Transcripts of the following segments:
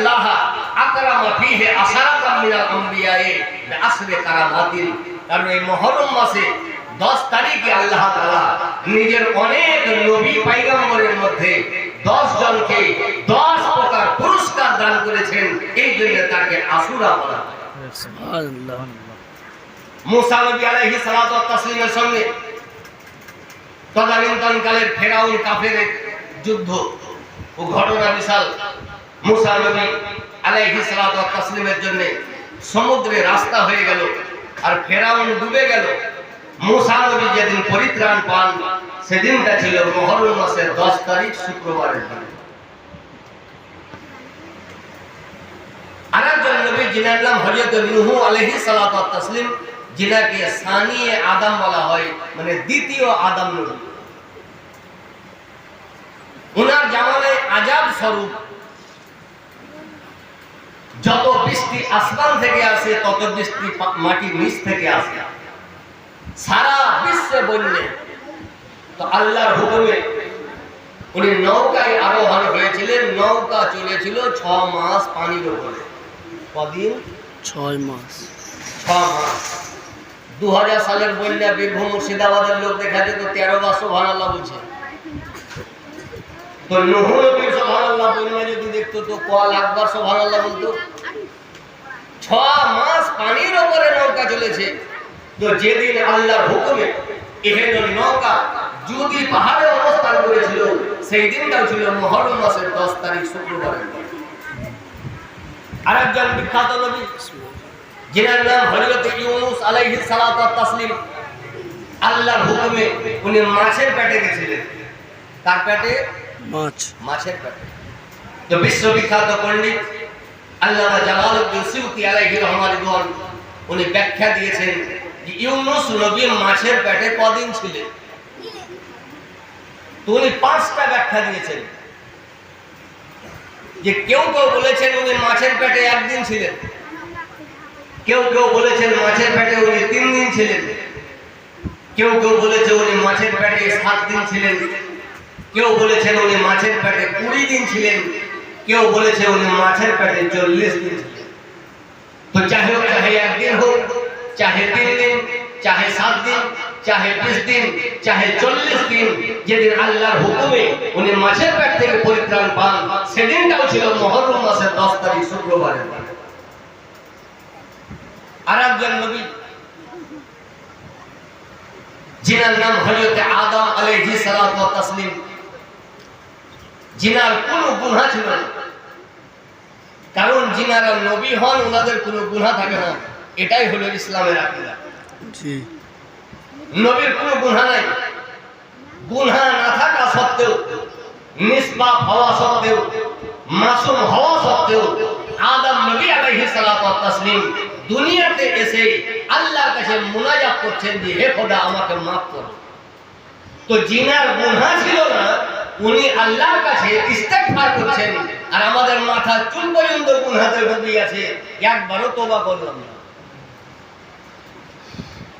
ইন্নাল্লাহ আকরামা ফীহি আশারাতাম মিনাল আমবিয়ায়ে বিআশরি কারামাতিন। কারণ এই মুহররম মাসে 10 তারিখে আল্লাহ তাআলা নিজের অনেক নবী পয়গম্বরের মধ্যে 10 জনকে 10 প্রকার পুরস্কার দান করেছেন। এই জন্য তাকে আশুরা বলা হয়। সুবহানাল্লাহ। মুসা নবী আলাইহিস সালাতু ওয়াত তাসলিমের সঙ্গে তদানীন্তনকালের ফেরাউন কাফেরের যুদ্ধ ও ঘটনা বিশাল। মুসা নবী আলাইহিস সালাতু ওয়াত তাসলিমের জন্য সমুদ্রে রাস্তা হয়ে গেল আর ফেরাউন ডুবে গেল। মুসা নবী যেদিন পরিত্রাণ পান সেদিনটা ছিল মুহররম মাসের 10 তারিখ শুক্রবারের দিন। আরেকজন নবী যিনার নাম হযরত নূহ আলাইহিস সালাতু ওয়াত তাসলিম, যিনাকে সানিয়ে আদম বলা হয়, মানে দ্বিতীয় আদম নবী। ওনার জামানায় আযাব স্বরূপ যত বৃষ্টি আসমান থেকে আসে তত বৃষ্টি মাটির নিচ থেকে আসে, সারা বিশ্বে বন্যা। তো আল্লাহর হুকুমে উনি নৌকায় আরোহণ হয়েছিলেন। নৌকা চলেছিল 6 মাস পানির উপরে। কদিন? 6 মাস। 2000 সালের বন্যা বীরভূম মুর্শিদাবাদের লোক দেখা যেত 13 বার সুবহানাল্লাহ বলছে। তো নূহ নবী সুবহানাল্লাহ বন্যা যদি দেখতো তো কয় লাখবার সুবহানাল্লাহ বলতো। 6 মাস পানির উপরে নৌকা চলেছে। তো যেদিন আল্লাহর হুকুমে এহেন নৌকা যদি পাহাড়ে অবস্থান করেছিল সেই দিনটাও ছিল মুহররম মাসের 10 তারিখ শুক্রবারের দিন। আরেকজন বিখ্যাত নবী যিনার নাম হযরত ইউনূস আলাইহিস সালাতু ওয়াত তাসলিম, আল্লাহর হুকুমে উনি মাছের পেটে গেছিলেন। তার পেটে? মাছের পেটে। তো বিশ্ববিখ্যাত পণ্ডিত আল্লামা জালালউদ্দিন সিউতি আলাইহি রহমাতুল্লাহ উনি ব্যাখ্যা দিয়েছেন যে ইউনূস নবী মাছের পেটে কদিন ছিলেন। তো উনি 5টা ব্যাখ্যা দিয়েছেন। যে কেউ কেউ বলেছেন উনি মাছের পেটে 1 দিন ছিলেন, কেউ কেউ বলেছেন মাছের পেটে উনি 3 দিন ছিলেন, কেউ কেউ বলেছে উনি মাছের পেটে 7 দিন ছিলেন, কেউ বলেছেন উনি মাছের পেটে 20 দিন ছিলেন, কেউ বলেছে উনি মাছের পেটে 40 দিন ছিলেন। তো চাহে 1 দিন হোক, চাহে 3 দিন, চাহে 7 দিন, চাহে 20 দিন, চাহে 40 দিন, যেদিন আল্লাহর হুকুমে উনি মাছের পেট থেকে পরিত্রাণ পান সেদিনটাও ছিল মুহররম মাসের 10 তারিখ শুক্রবারের দিন। আরেকজন নবী যিনার নাম হযরত আদম আলাইহিস সালাতু ওয়াত তাসলিম, যিনার কোনো গুনাহ ছিল না। কারণ যিনারা নবী হন ওনাদের কোনো গুনাহ থাকে না, এটাই হলো ইসলামের আকীদা। জি, নবীর কোনো গুনাহ নাই। গুনাহ না থাকা সত্ত্বেও, নিষ্পাপ হওয়া সত্ত্বেও, মাসুম হওয়া সত্ত্বেও আদম নবী আলাইহিস সালাতু ওয়াত তাসলিম দুনিয়াতে এসে আল্লাহর কাছে মুনাজাত করছেন যে হে খোদা আমাকে maaf করো। তো যিনার গুনাহ ছিল না উনি আল্লাহর কাছে ইস্তেগফার করছেন, আর আমাদের মাথা চুল পর্যন্ত গুনাহতে ডুবে আছে, একবারও তওবা করলাম না।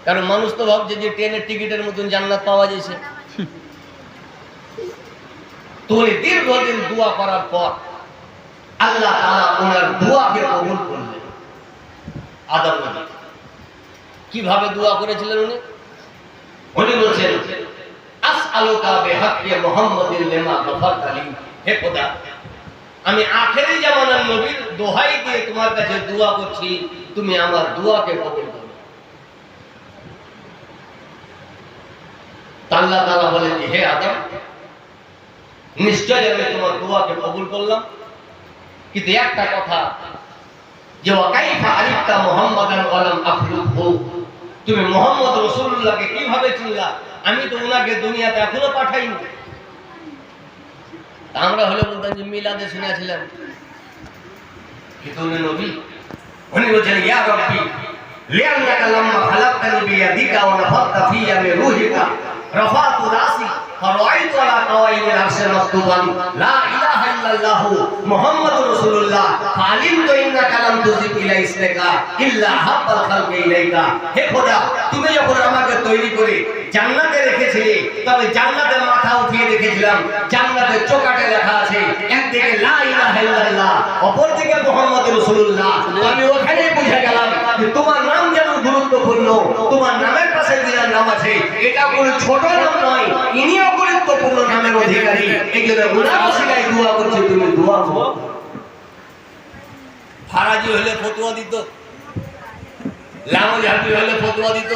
কারণ মানুষ তো ভাবছে যে ট্রেনের টিকিটের মতন জান্নাত পাওয়া যাচ্ছে। তো উনি দীর্ঘদিন দোয়া করার পর আল্লাহ তাআলা ওনার দোয়াকে কবুল করলেন। আদম নবী কিভাবে দোয়া করেছিলেন উনি বলছেন আসআলুকা বিহাক্কি মুহাম্মাদিন লিমা গফারতা লি, হে খোদা আমি আখেরি জামানার নবীর দোহাই দিয়ে তোমার কাছে দোয়া করছি তুমি আমার দোয়াকে কবুল করো। আল্লাহ তাআলা বলেন হে আদম নিশ্চয় আমি তোমার দোয়াকে কবুল করলাম, কিন্তু একটা কথা যে ওয়াকাইফা আলিফতা মুহাম্মাদান ওয়া লাম আখলুকহু, তুমি মুহাম্মদ রাসূলুল্লাহকে কিভাবে চিনলা, আমি তো উনাকে দুনিয়াতে এখনো পাঠাইনি। আমরা হলো বলতাম যে মিলাদে শুনেছিলাম, কিন্তু উনি নবী। উনি বলেন ইয়া রাব্বি লিআন্নাকা লাম্মা খালাকতানি বিয়াদিকা ওয়া নাফাখতা ফিয়া মিন রূহিকা রাফাতু রাসি ফারাআইতু আলা কাওয়াইমিল আরশি মাকতুবান লা ইলাহা ইল্লাল্লাহু মুহাম্মাদুর রাসূলুল্লাহ ফালিম তো ইন্না কালাম তুজিব ইলা ইসলাকা ইল্লা হাব্বাল খালকি ইলাইকা। হে খোদা, তুমি যখন আমাকে তৈরি করে জান্নাতে রেখেছিলে, তবে জান্নাতের মাথা উঠিয়ে রেখেছিলাম, জান্নাতের চৌকাঠে লেখা আছে একদিকে লা ইলাহা ইল্লাল্লাহ, অপরদিকে মুহাম্মাদুর রাসূলুল্লাহ। আমি ওখানেই বুঝে গেলাম যে তোমার নাম যেমন গুরুত্বপূর্ণ, তোমার নামের পাশে দিনার নাম আছে, এটা কোনো ছোট নাম নয়, ইনিও গুরুত্বপূর্ণ নামের অধিকারী। এই জন্য উনার ওসিলায় দোয়া করছি, তুমি দোয়া করো। ফারাজি হলে ফতোয়া দিত, লামো ঝাঁপি হলে ফতোয়া দিত।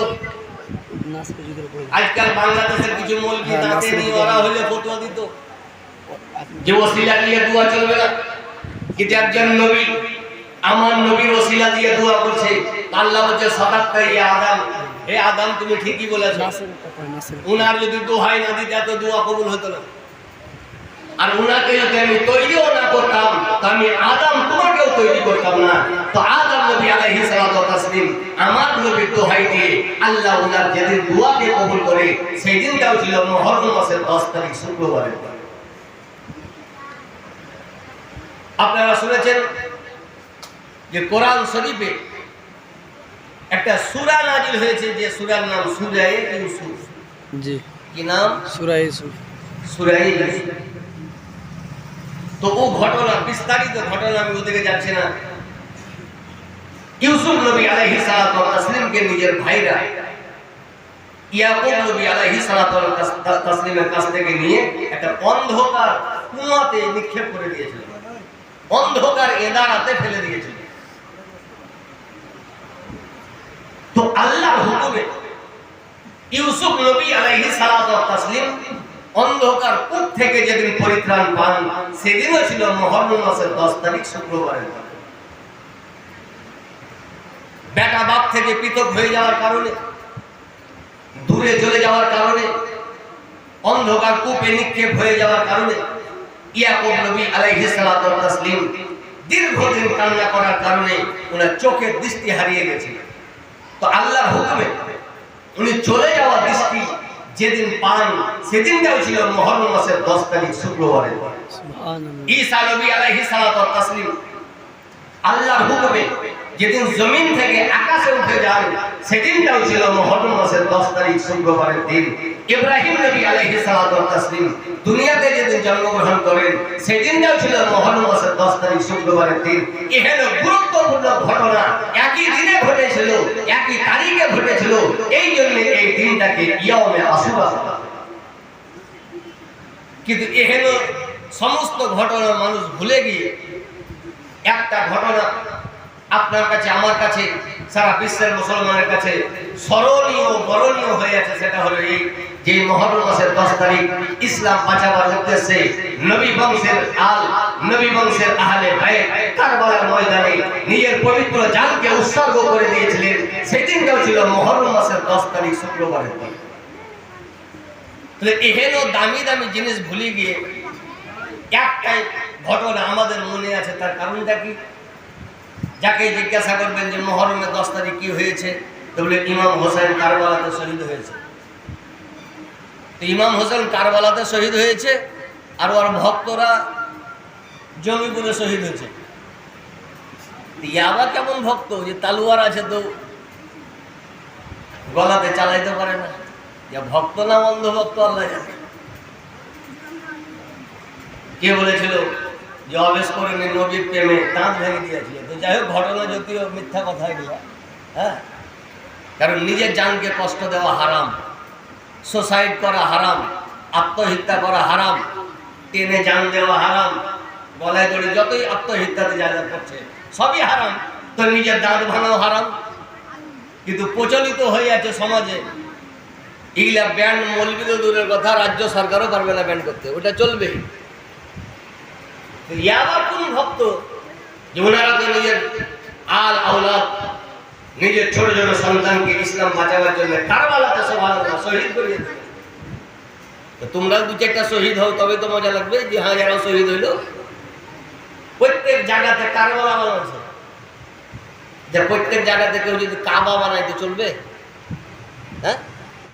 আজকাল বাংলাদেশের কিছু মৌলবি দাঁতে নিয়ে ওরা হলে ফতোয়া দিত যে ওসিলা দিয়ে দোয়া চলবে না। কিন্তু একজন নবী, আমার নবীর ওসিলা দিয়ে দোয়া করছে, আল্লাহ বলছে সাদাক্তা ইয়া আদম, হে আদম তুমি ঠিকই বলেছো। উনার যদি দোহাই না দিতে এত দোয়া কবুল হতো না। আর উনাকে যদি আমি তৈরিও না করতাম, তো আমি আদম তোমাকেও তৈরি করতাম না। তো আদম নবী আলাইহিস সালাতু ওয়াস তাসলিম আমার নবীর দোহাই দিয়ে আল্লাহ উনার যেদিন দোয়াকে কবুল করে, সেই দিনটাও ছিল মুহররম মাসের 10 তারিখ শুক্রবারের। আপনারা শুনেছেন যে কোরআন শরীফে একটা সূরা নাজিল হয়েছে, যে সূরার নাম সূরা ইউসুফ। জি, কি নাম? সূরা ইউসুফ। সূরা ইউসুফ। তো ও ঘটনা, বিস্তারিত ঘটনা আমি ওদিকে যাচ্ছি না। ইউসুফ নবী আলাইহিস সালাতু ওয়াস তাসলিমকে নিজের ভাইরা ইয়াকুব নবী আলাইহিস সালাতু ওয়াস তাসলিমের কাছ থেকে নিয়ে একটা অন্ধকার কুয়াতে নিক্ষেপ করে দিয়েছিল, অন্ধকার এদারাতে ফেলে দিয়েছিল। তো আল্লাহর হুকুমে ইউসুফ নবী আলাইহিস সালাতু ওয়াস তাসলিম অন্ধকার কূপ থেকে যেদিন পরিত্রাণ পান, সেদিনও ছিল মুহররম মাসের 10 তারিখ শুক্রবারের। বেটা বাপ থেকে পৃথক হয়ে যাওয়ার কারণে, দূরে চলে যাওয়ার কারণে, অন্ধকার কূপে নিক্ষেপ হয়ে যাওয়ার কারণে ইয়াকুব নবী আলাইহিস সালাতু ওয়াস তাসলিম দীর্ঘদিন কান্না করার কারণে ওনার চোখের দৃষ্টি হারিয়ে গেছে। তো আল্লাহর হুকুমে উনি চলে যাওয়া দৃষ্টি যেদিন পান, সেদিনটাও ছিল মুহররম মাসের 10 তারিখ শুক্রবারে। সুবহানাল্লাহ। ঈসা নবী আলাইহিস সালাতু ওয়াস তাসলিম আল্লাহর হুকুমে যেদিন জমিন থেকে আকাশে উঠে যান, সেদিনটাও ছিল মুহররম মাসের 10 তারিখ শুক্রবারের দিন। ইব্রাহিম নবী আলাইহিস সালাতু ওয়াস তাসলিম দুনিয়াতে যেদিন জন্মগ্রহণ করেন, সেদিনটাও ছিল মুহররম মাসের 10 তারিখ শুক্রবারের দিন। এই হলো গুরুত্বপূর্ণ ঘটনা, একই দিনে ঘটেছিল, একই তারিখে ঘটেছিল। এই জন্য এই দিনটাকে ইয়াউমে আশুরা। কিন্তু এই হলো সমস্ত ঘটনা মানুষ ভুলে গিয়ে একটা ঘটনা আপনার কাছে, আমার কাছে, সারা বিশ্বের মুসলমানের কাছে স্মরণীয় বরণীয় হয়ে আছে। সেটা হলো এই যে মুহররম মাসের 10 তারিখ ইসলাম বাঁচাবার উদ্দেশ্যে নবী বংশের আহলে বাইত কারবালার ময়দানে নিজের পবিত্র জানকে উৎসর্গ করে দিয়েছিলেন। সেদিনটাও ছিল মুহররম মাসের 10 তারিখ শুক্রবারের দিন। তাহলে এহেন দামি দামি জিনিস ভুলে গিয়ে একটাই ঘটনা আমাদের মনে আছে। তার কারণটা কি? যাকে জিজ্ঞাসা করবেন যে মুহররমের 10 তারিখ কি হয়েছে, তো বলে ইমাম হোসেন কারবালাতে শহীদ হয়েছে। তো ইমাম হোসেন কারবালাতে শহীদ হয়েছে, আর ওর ভক্তরা জমিপুরে শহীদ হয়েছে। আবার কেমন ভক্ত যে তালুয়ার আছে তো গলাতে চালাইতে পারে না? ভক্ত না অন্ধভক্ত আল্লাহ জানে। কে বলেছিল যে অবেশ করে নবীর প্রেমে দাঁত ভেঙে দিয়েছিল? তো যাই হোক, ঘটনা যদিও মিথ্যা কথা এগুলো, হ্যাঁ, কারণ নিজের জানকে কষ্ট দেওয়া হারাম, সুসাইড করা হারাম, আত্মহত্যা করা হারাম, টেনে জান দেওয়া হারাম, গলায় দড়ি যতই আত্মহত্যাতে যা যা করছে সবই হারাম। তো নিজের দাঁত ভাঙাও হারাম। কিন্তু প্রচলিত হয়ে আছে সমাজে এগুলা ব্যান্ড, মৌলবি দূরের কথা, রাজ্য সরকারও পারবে না ব্যান্ড করতে, ওটা চলবে। ইয়াবা কোন ভক্ত যে ওনারা তো নিজের আল আওলাদ, নিজের ছোট ছোট সন্তানকে ইসলাম বাঁচাবার জন্য কারবালাতে শহীদ করিয়ে দেবে। তো তোমরা দু চারটা শহীদ হও, তবে তো মজা লাগবে যে হ্যাঁ যারা শহীদ হইল। প্রত্যেক জায়গাতে কারবালা বানাচ্ছে, যে প্রত্যেক জায়গাতে কেউ যদি কাবা বানাইতে চলবে? হ্যাঁ,